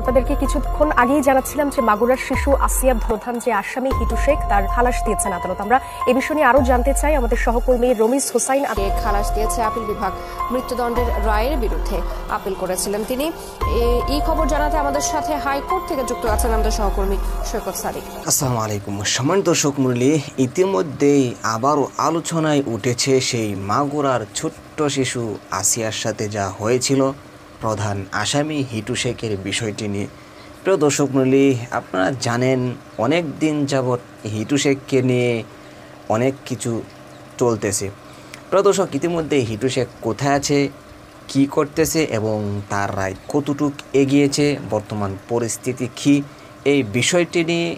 আপনাদেরকে কিছুক্ষণ আগেই জানাচ্ছিলাম যে মাগুরার শিশু আসিয়া প্রধান যে আসামি হিটু শেখ তার খালাস দিয়েছেন আদালত। আমরা এ বিষয়ে নিয়ে আরো জানতে চাই। আমাদের সহকর্মী রমিজ হোসাইন খালাস দিয়েছে আপিল বিভাগ মৃত্যুদণ্ডের রায়ের বিরুদ্ধে আপিল করেছিলেন তিনি। এই খবর জানাতে আমাদের সাথে হাইকোর্ট থেকে যুক্ত আছেন আমাদের সহকর্মী সৈকত সাদিক। আসসালামু আলাইকুম। সম্মানিত দর্শক মণ্ডলী, ইতিমধ্যেই আবারও আলোচনায় উঠেছে সেই মাগুরার ছোট্ট শিশু আসিয়ার সাথে যা হয়েছিল প্রধান আসামি হিটু শেখের বিষয়টি নিয়ে। প্রিয় দর্শক মণ্ডলী, আপনারা জানেন অনেক দিন যাবৎ হিটু শেখকে নিয়ে অনেক কিছু চলতেছে। প্রিয় দর্শক, ইতিমধ্যে হিটু শেখ কোথায় আছে, কি করতেছে এবং তার রায় কতটুক এগিয়েছে, বর্তমান পরিস্থিতি কী, এই বিষয়টি নিয়ে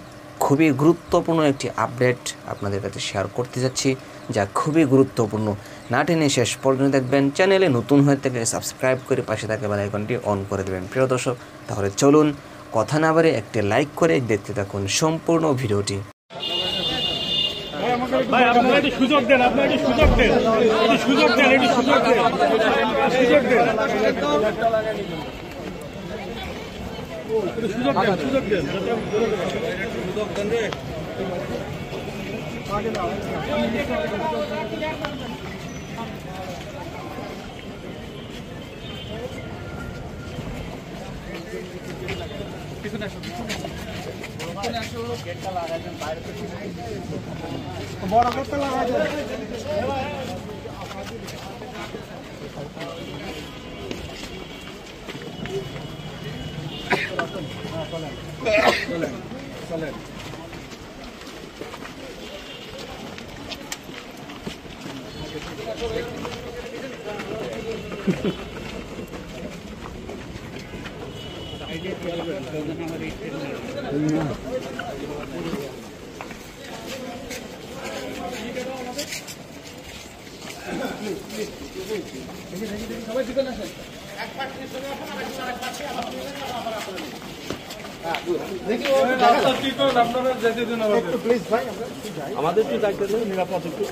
খুবই গুরুত্বপূর্ণ একটি আপডেট আপনাদের কাছে শেয়ার করতে যাচ্ছি, যা খুবই গুরুত্বপূর্ণ। না টেনে শেষ পর্যন্ত দেখবেন। চ্যানেলে নতুন হয়ে থাকলে সাবস্ক্রাইব করে পাশে থাকা বেল আইকনটি অন করে দেবেন। প্রিয় দর্শক, তাহলে চলুন কথা না বাড়িয়ে একটি লাইক করে দেখতে থাকুন সম্পূর্ণ ভিডিওটি। বড় করতে লাগা যায়। চলেন আমাদের একটু দায়িত্ব দেবো, নিরাপদ একটু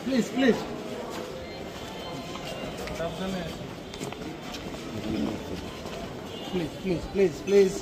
please please please please please please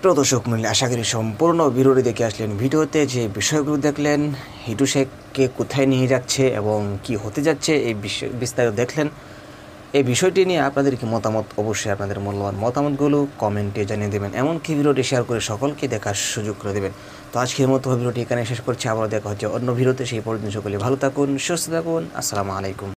প্রিয় দর্শক মূল্যে আশা করি সম্পূর্ণ ভিডিওটি দেখে আসলেন। ভিডিওতে যে বিষয়গুলো দেখলেন, হিটু শেখকে কোথায় নিয়ে যাচ্ছে এবং কি হতে যাচ্ছে এই বিষয় বিস্তারিত দেখলেন। এই বিষয়টি নিয়ে আপনাদের কি মতামত, অবশ্যই আপনাদের মূল্যবান মতামতগুলো কমেন্টে জানিয়ে দেবেন, এমনকি ভিডিওটি শেয়ার করে সকলকে দেখার সুযোগ করে দেবেন। তো আজকের মতো ভিডিওটি এখানে শেষ করছি, আবার দেখা হচ্ছে অন্য ভিডিওতে। সেই পর্যন্ত সকলে ভালো থাকুন, সুস্থ থাকুন। আসসালামু আলাইকুম।